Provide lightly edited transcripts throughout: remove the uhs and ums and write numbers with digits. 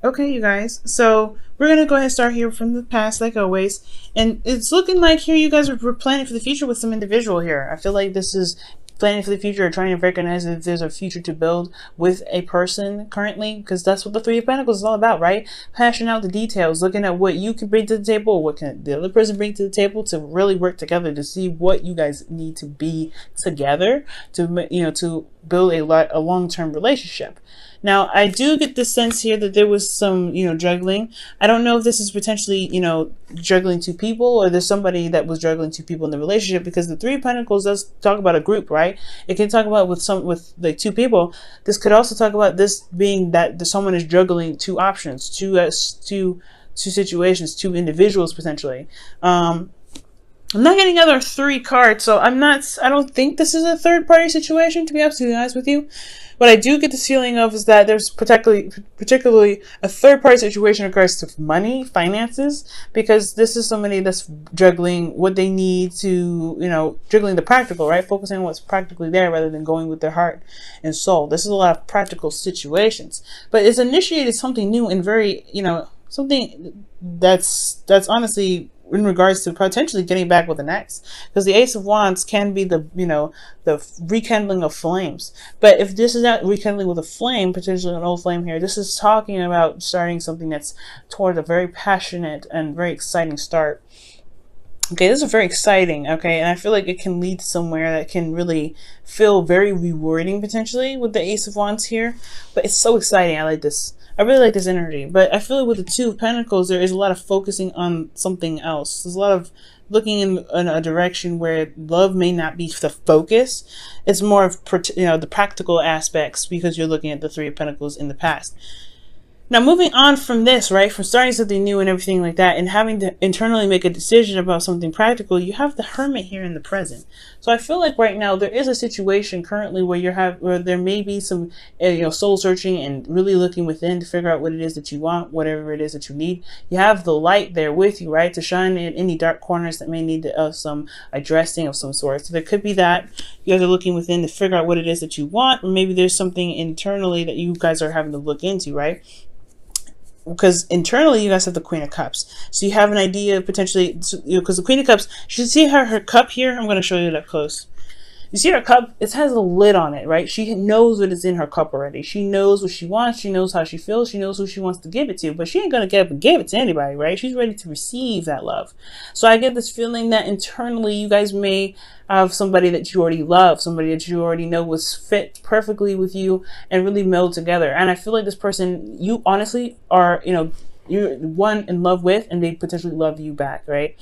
Okay, you guys. So we're gonna go ahead and start here from the past, like always. And it's looking like here you guys are planning for the future with some individual here. I feel like this is planning for the future or trying to recognize if there's a future to build with a person currently, because that's what the Three of Pentacles is all about, right? Hashing out the details, looking at what you can bring to the table, or what can the other person bring to the table to really work together to see what you guys need to be together to to build a long-term relationship. Now, I do get the sense here that there was some, juggling. I don't know if this is potentially, juggling two people, or there's somebody that was juggling two people in the relationship, because the Three of Pentacles does talk about a group, right? It can talk about with like two people. This could also talk about this being that someone is juggling two options, two situations, two individuals potentially. I'm not getting other three cards, so I don't think this is a third party situation, to be absolutely honest with you. What I do get this feeling of is that there's particularly a third party situation in regards to money, finances, because this is somebody that's juggling what they need to, juggling the practical, right? Focusing on what's practically there rather than going with their heart and soul. This is a lot of practical situations, but it's initiated something new and very, something that's honestly in regards to potentially getting back with an ex, because the Ace of Wands can be the rekindling of flames. But if this is not rekindling with a flame, potentially an old flame here, this is talking about starting something that's toward a very passionate and very exciting start. Okay, this is very exciting, okay, and I feel like it can lead to somewhere that can really feel very rewarding potentially with the Ace of Wands here. But it's so exciting. I like this. I really like this energy, but I feel like with the Two of Pentacles, there is a lot of focusing on something else. There's a lot of looking in a direction where love may not be the focus. It's more of, the practical aspects, because you're looking at the Three of Pentacles in the past. Now, moving on from this, right, from starting something new and everything like that, and having to internally make a decision about something practical, you have the Hermit here in the present. So I feel like right now there is a situation currently where there may be some, soul searching and really looking within to figure out what it is that you want, whatever it is that you need. You have the light there with you, right, to shine in any dark corners that may need some addressing of some sort. So there could be that. You guys are looking within to figure out what it is that you want, or maybe there's something internally that you guys are having to look into, right? Because internally you guys have the Queen of Cups, so you have an idea potentially, because the Queen of Cups, you should see her cup here. I'm going to show you that close. You see her cup, it has a lid on it, right? She knows what is in her cup already. She knows what she wants. She knows how she feels. She knows who she wants to give it to, but she ain't going to get up and give it to anybody, right? She's ready to receive that love. So I get this feeling that internally you guys may have somebody that you already love, somebody that you already know was fit perfectly with you and really meld together. And I feel like this person, you honestly are, you're one in love with, and they potentially love you back, right?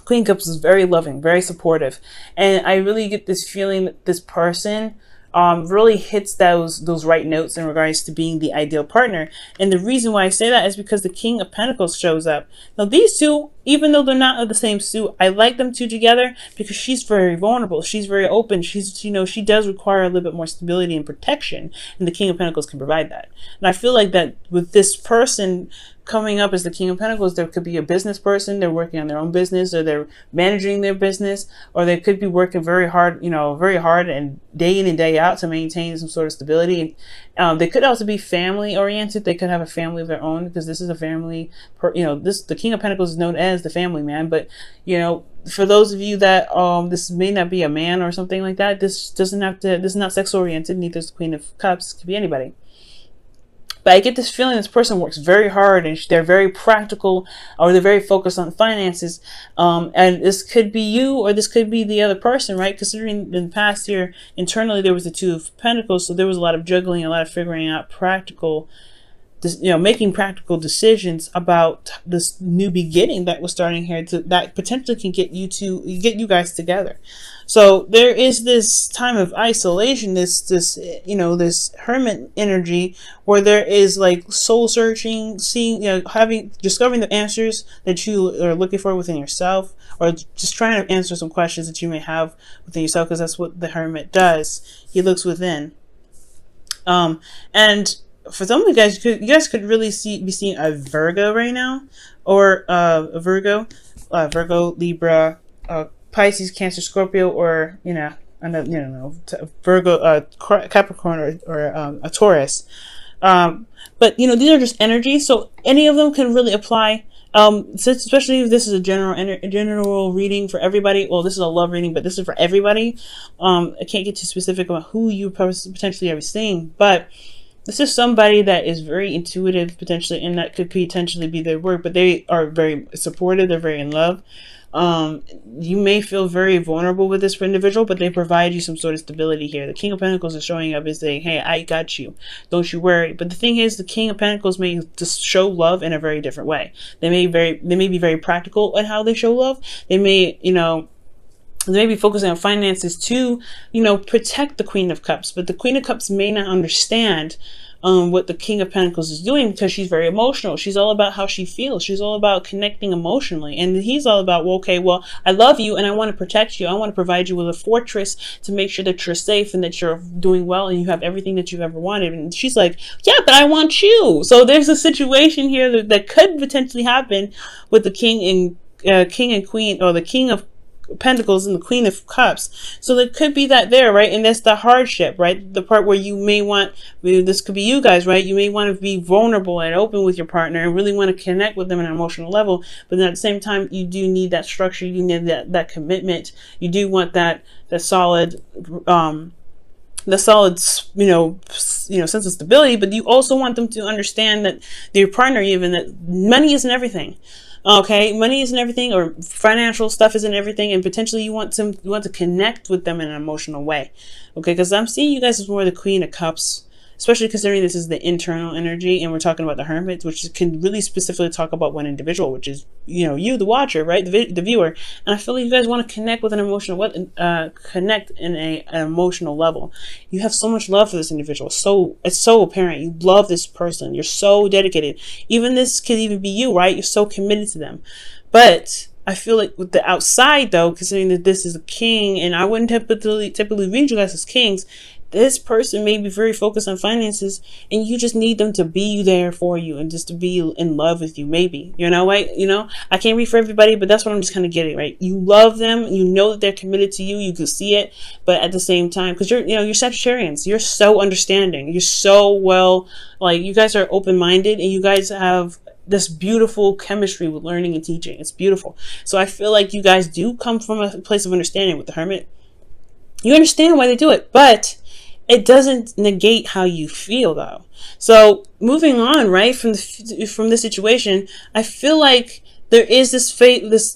Queen of Cups is very loving, very supportive, and I really get this feeling that this person really hits those right notes in regards to being the ideal partner. And the reason why I say that is because the King of Pentacles shows up. Now these two, even though they're not of the same suit, I like them two together because she's very vulnerable. She's very open. She does require a little bit more stability and protection, and the King of Pentacles can provide that. And I feel like that with this person coming up as the King of Pentacles, there could be a business person. They're working on their own business, or they're managing their business, or they could be working very hard, very hard and day in and day out to maintain some sort of stability. They could also be family oriented. They could have a family of their own, because this is a family, the King of Pentacles is known as the family man. But, for those of you that, this may not be a man or something like that, this is not sex oriented. Neither is the Queen of Cups. It could be anybody. But I get this feeling this person works very hard, and they're very practical, or they're very focused on finances. And this could be you, or this could be the other person, right? Considering in the past here, internally there was the Two of Pentacles, so there was a lot of juggling, a lot of figuring out practical, making practical decisions about this new beginning that was starting here, that potentially can get you guys together. So there is this time of isolation, this hermit energy, where there is like soul searching, seeing, discovering the answers that you are looking for within yourself, or just trying to answer some questions that you may have within yourself, because that's what the hermit does. He looks within. And for some of you guys could really be seeing a Virgo right now, or a Virgo, Libra, Pisces, Cancer, Scorpio, or Virgo, Capricorn, or a Taurus. But you know, these are just energies, so any of them can really apply. Especially if this is a general reading for everybody. Well, this is a love reading, but this is for everybody. I can't get too specific about who you potentially are seeing, but this is somebody that is very intuitive potentially, and that could potentially be their work, but they are very supportive. They're very in love. You may feel very vulnerable with this individual, but they provide you some sort of stability here. The King of Pentacles is showing up, is saying, hey, I got you, don't you worry. But the thing is, the King of Pentacles may just show love in a very different way. They may be very practical in how they show love. They may, you know, they may be focusing on finances to, you know, protect the Queen of Cups, but the Queen of Cups may not understand what the King of Pentacles is doing, because she's very emotional. She's all about how she feels. She's all about connecting emotionally. And he's all about, well, okay, well, I love you and I want to protect you. I want to provide you with a fortress to make sure that you're safe and that you're doing well and you have everything that you've ever wanted. And she's like, yeah, but I want you. So there's a situation here that could potentially happen with the King and Queen, or the King of Pentacles and the Queen of Cups. So there could be that there, right? And that's the hardship, right? The part where you may want, this could be you guys, right? You may want to be vulnerable and open with your partner and really want to connect with them on an emotional level, but then at the same time, you do need that structure. You need that commitment. You do want that solid, you know, sense of stability, but you also want them to understand that their partner, even, that money isn't everything. Okay, money isn't everything, or financial stuff isn't everything, and potentially you want to connect with them in an emotional way. Okay, because I'm seeing you guys as more the Queen of Cups, especially considering this is the internal energy, and we're talking about the Hermit, which can really specifically talk about one individual, which is, you know, you, the watcher, right, the viewer. And I feel like you guys want to connect with an emotional, connect in an emotional level. You have so much love for this individual. So it's so apparent. You love this person. You're so dedicated. Even this could even be you, right? You're so committed to them. But I feel like with the outside, though, considering that this is a king, and I wouldn't typically read you guys as kings, this person may be very focused on finances, and you just need them to be there for you and just to be in love with you, maybe. You know, right? You know, I can't read for everybody, but that's what I'm just kind of getting, right? You love them, you know that they're committed to you, you can see it, but at the same time, because you're Sagittarians, you're so understanding, you're so well, like, you guys are open-minded, and you guys have this beautiful chemistry with learning and teaching. It's beautiful. So I feel like you guys do come from a place of understanding with the Hermit. You understand why they do it, but it doesn't negate how you feel, though. So moving on, right, from this situation, I feel like there is this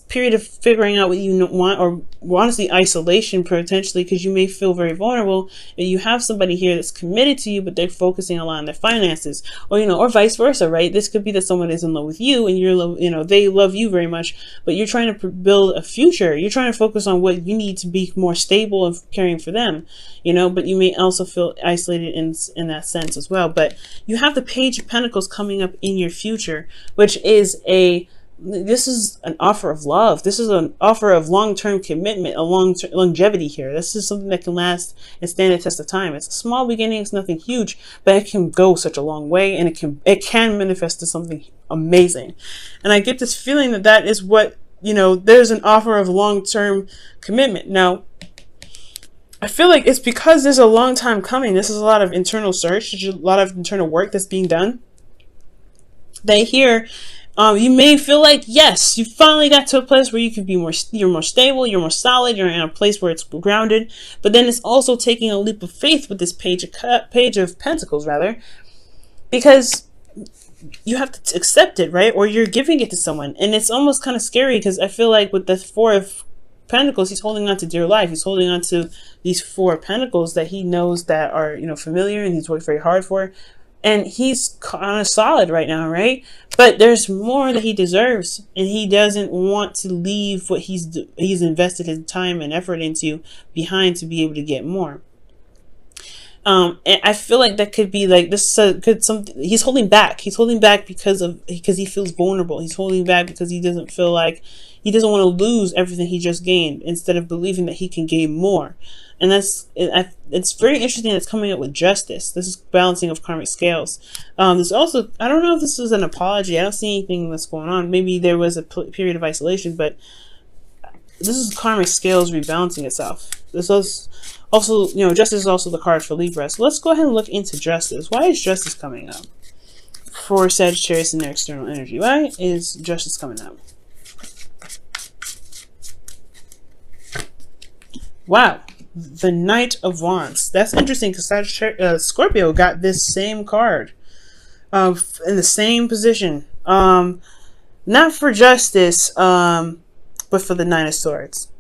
period of figuring out what you want, or honestly isolation potentially, because you may feel very vulnerable, and you have somebody here that's committed to you, but they're focusing a lot on their finances, or, you know, or vice versa, right? This could be that someone is in love with you, and they love you very much, but you're trying to build a future. You're trying to focus on what you need to be more stable and caring for them, you know, but you may also feel isolated in that sense as well. But you have the Page of Pentacles coming up in your future, which is this is an offer of love. This is an offer of long-term commitment, a longevity here. This is something that can last and stand the test of time. It's a small beginning, it's nothing huge, but it can go such a long way, and it can manifest to something amazing. And I get this feeling that is what, you know, there's an offer of long-term commitment. Now, I feel like it's because there's a long time coming. This is a lot of internal search, there's a lot of internal work that's being done. You may feel like, yes, you finally got to a place where you can be you're more stable, you're more solid, you're in a place where it's grounded. But then it's also taking a leap of faith with this Page of Pentacles, rather, because you have to accept it, right? Or you're giving it to someone, and it's almost kind of scary, because I feel like with the Four of Pentacles, he's holding on to dear life. He's holding on to these Four Pentacles that he knows that are, you know, familiar, and he's worked very hard for. And he's kind of solid right now, right? But there's more that he deserves, and he doesn't want to leave what he's invested his time and effort into behind to be able to get more. And I feel like that could be like this. He's holding back. He's holding back because he feels vulnerable. He's holding back because he doesn't feel like he doesn't want to lose everything he just gained, instead of believing that he can gain more. And it's very interesting that's coming up with Justice. This is balancing of karmic scales. There's also, I don't know if this is an apology. I don't see anything that's going on. Maybe there was a period of isolation, but this is karmic scales rebalancing itself. This is also, you know, justice is also the card for Libra. So let's go ahead and look into justice. Why is justice coming up for Sagittarius and their external energy? Why is justice coming up? Wow, the Knight of Wands. That's interesting because Scorpio got this same card in the same position. Not for justice, but for the Nine of Swords.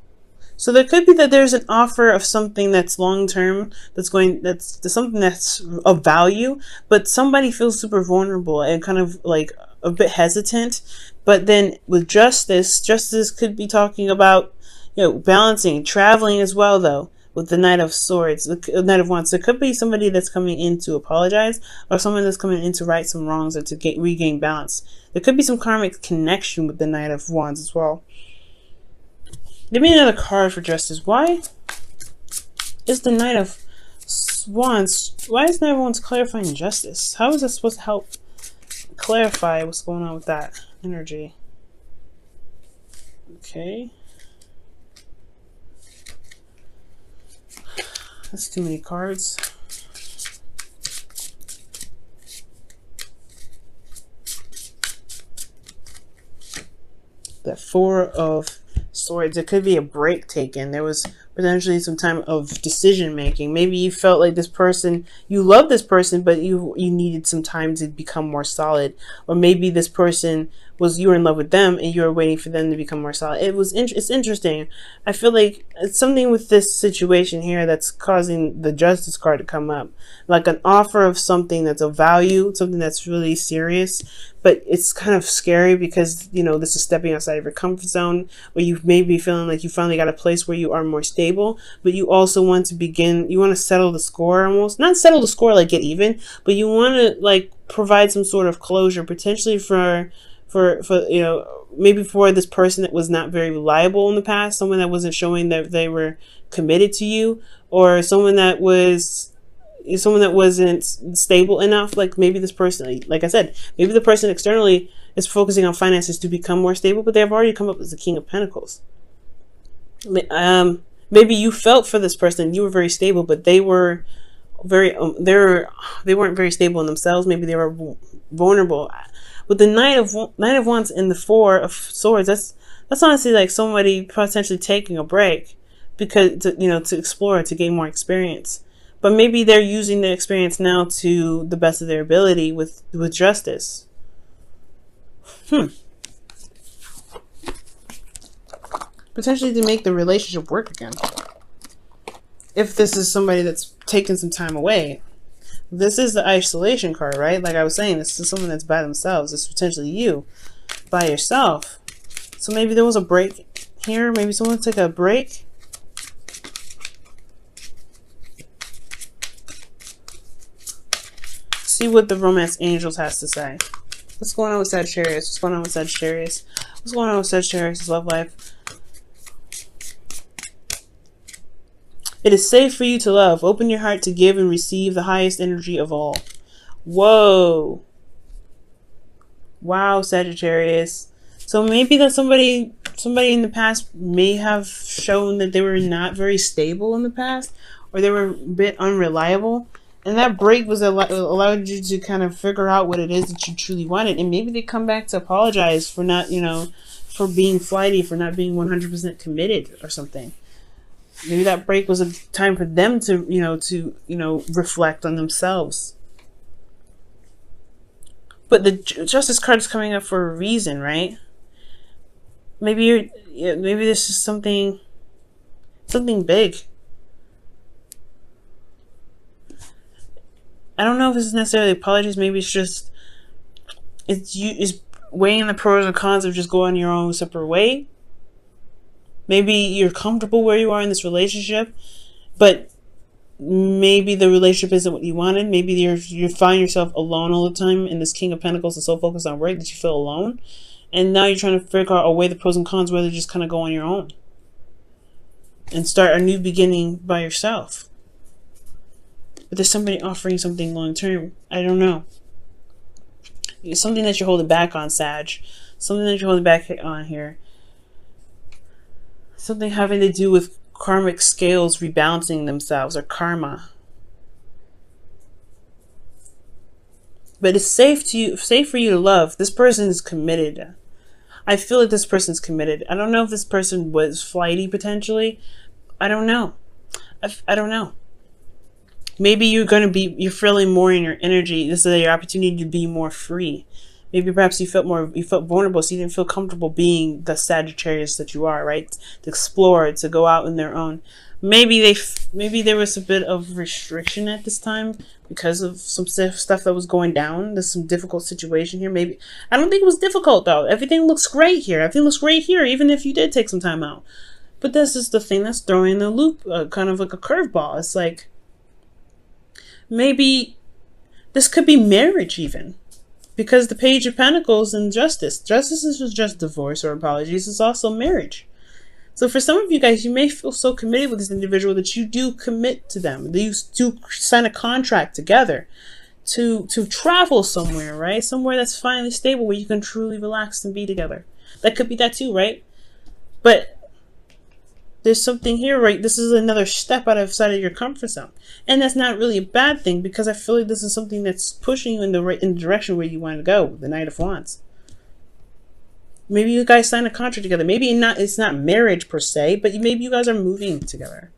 So there could be that there's an offer of something that's long term, that's something that's of value, but somebody feels super vulnerable and kind of like a bit hesitant. But then with justice could be talking about, you know, balancing, traveling as well, though. With the Knight of Swords, the Knight of Wands, there could be somebody that's coming in to apologize, or someone that's coming in to right some wrongs or to regain balance. There could be some karmic connection with the Knight of Wands as well. Give me another card for justice. Why is the Knight of Wands? Why is the Knight of Wands clarifying justice? How is that supposed to help clarify what's going on with that energy? Okay. That's too many cards. That Four of Swords. It could be a break taken. There was potentially some time of decision making. Maybe you felt like this person, you love this person, but you needed some time to become more solid. Or maybe this person you were in love with them and you were waiting for them to become more solid. It's interesting. I feel like it's something with this situation here that's causing the Justice card to come up. Like an offer of something that's of value, something that's really serious, but it's kind of scary because, you know, this is stepping outside of your comfort zone, or you may be feeling like you finally got a place where you are more stable, but you also want to settle the score almost. Not settle the score like get even, but you want to like provide some sort of closure, potentially for you know, maybe for this person that was not very reliable in the past, someone that wasn't showing that they were committed to you, or someone that wasn't stable enough. Like maybe this person, like I said, maybe the person externally is focusing on finances to become more stable, but they've already come up as the King of Pentacles. Maybe you felt for this person, you were very stable, but they weren't very stable in themselves. Maybe they were vulnerable. With the Knight of Wands and the Four of Swords, that's honestly like somebody potentially taking a break because to explore, to gain more experience. But maybe they're using the experience now to the best of their ability with justice. Potentially to make the relationship work again. If this is somebody that's taken some time away. This is the isolation card, right? Like I was saying, this is someone that's by themselves. It's potentially you by yourself. So maybe there was a break here. Maybe someone took a break. See what the Romance Angels has to say. What's going on with Sagittarius? What's going on with Sagittarius? What's going on with Sagittarius' love life? It is safe for you to love. Open your heart to give and receive the highest energy of all. Whoa. Wow, Sagittarius. So maybe that somebody in the past may have shown that they were not very stable in the past, or they were a bit unreliable. And that break was allowed you to kind of figure out what it is that you truly wanted. And maybe they come back to apologize for not, for being flighty, for not being 100% committed or something. Maybe that break was a time for them to reflect on themselves. But the Justice card is coming up for a reason, right? Maybe this is something big. I don't know if this is necessarily apologies. Maybe it's just it's weighing the pros and cons of just going your own separate way. Maybe you're comfortable where you are in this relationship, but maybe the relationship isn't what you wanted. Maybe you find yourself alone all the time, and this King of Pentacles is so focused on work that you feel alone. And now you're trying to figure out weigh the pros and cons, whether just kind of go on your own and start a new beginning by yourself. But there's somebody offering something long term. I don't know. It's something that you're holding back on, Sag. Something that you're holding back on here. Something having to do with karmic scales rebalancing themselves, or karma. But it's safe for you to love. This person is committed. I feel like this person's committed. I don't know if this person was flighty potentially. I don't know. I don't know. Maybe you're feeling more in your energy. This is your opportunity to be more free. Maybe perhaps you felt vulnerable, so you didn't feel comfortable being the Sagittarius that you are, right? To explore, to go out on their own. Maybe there was a bit of restriction at this time because of some stuff that was going down. There's some difficult situation here. Maybe I don't think it was difficult though. Everything looks great here. Everything looks great here, even if you did take some time out. But this is the thing that's throwing the loop, kind of like a curveball. It's like maybe this could be marriage even. Because the Page of Pentacles and Justice. Justice is just divorce or apologies. It's also marriage. So for some of you guys, you may feel so committed with this individual that you do commit to them. You do sign a contract together to travel somewhere, right? Somewhere that's finally stable where you can truly relax and be together. That could be that too, right? But there's something here, right? This is another step outside of your comfort zone. And that's not really a bad thing because I feel like this is something that's pushing you in the direction where you want to go, the Knight of Wands. Maybe you guys sign a contract together. Maybe it's not marriage per se, but maybe you guys are moving together.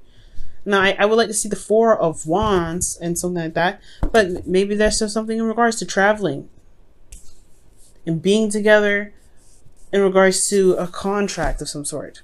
Now, I would like to see the Four of Wands and something like that, but maybe there's something in regards to traveling and being together in regards to a contract of some sort.